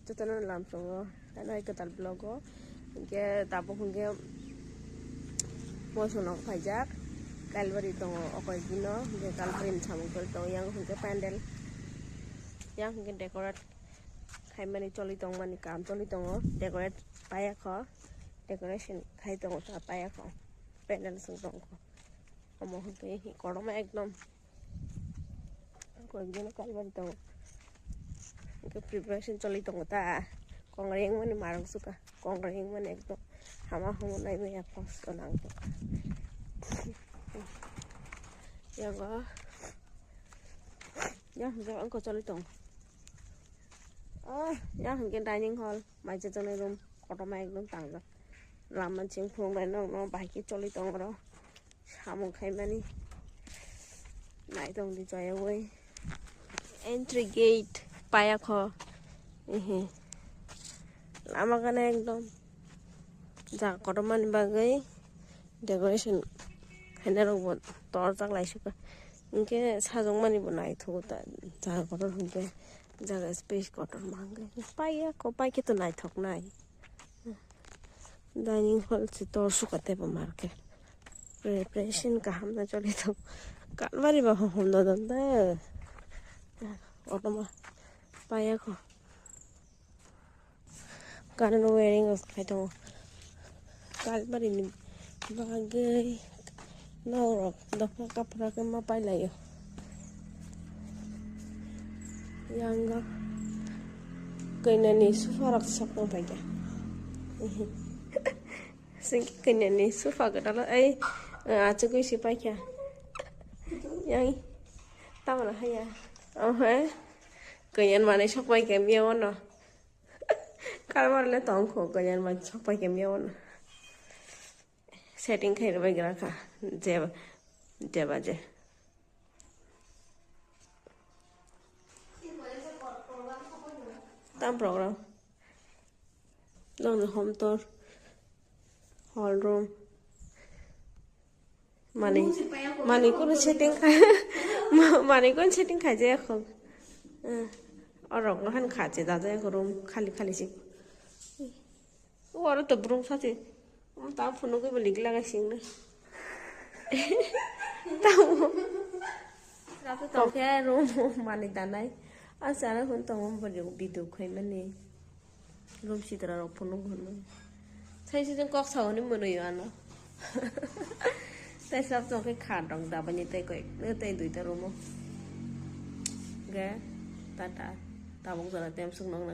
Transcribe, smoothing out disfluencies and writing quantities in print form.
Chúng ta nó làm xong cái này cái tập blog có cái tập không cái mua số nó phải giác Calvary tong okay gino cái Calvary samung cái tong yang không cái pandel yang không cái decorate khai mani choli tong mani kam choli tong decorate paya kho decoration khai tong ta paya kho pandel sung tong kho amo không cái korong ma ekdom ko gino Calvary tong cái preparation choli tong ta con riêng mani marang suka con riêng mani ekdom hama không nai me apos onang to yang có yang cái anh có cho lấy tổng yang cái dining hall mai cho nên room có trong mai cũng tăng rồi làm mình chỉnh phong này nó bài cái cho lấy tổng đó sao một khai mani lại tổng đi chơi away entry gate paya kho làm cái này एकदम जा có trong mình bagai decoration hanya robot tor tak lai suka inke sajong mani bonai thota ja kotor hunke jaga space kotor mangai paya ko pai ke to nai thok nai dining hall se tor suka te ba market preparation ka hamna choli to kalwari ba hom da dan da otoma paya ko karan wearing of kaito kalwari ni bagai no rồi đọc cặp ra cái mà bay lại yang ga cái này ni sofa rak sak no bay ya sing cái này ni sofa cái đó là ấy cho cái gì bay kya yang tao là hay à hết cái nhân mà này sắp bay kèm nhau nó cái mà lấy tổng khổ cái nhân mà sắp bay kèm nhau nó setting khai rồi cái cả जे बाजे tam program long home tour hall room mani ko setting khai mani ko setting khai je không और रंग हन खाचे दादा एक room खाली खाली सी और तो ब्रूम साथे ता फोन को लिख लगा सिंग ना tahu tahu kayak room mana tanai asal pun tahu berjauh di tu kau mana room si terlalu penuh mana saya sih tu kok sahun ni mana ya ano tapi sab tu kayak khadang dah banyak tay kau ni tay tu itu room, gak tata tabung sana tem sung nong.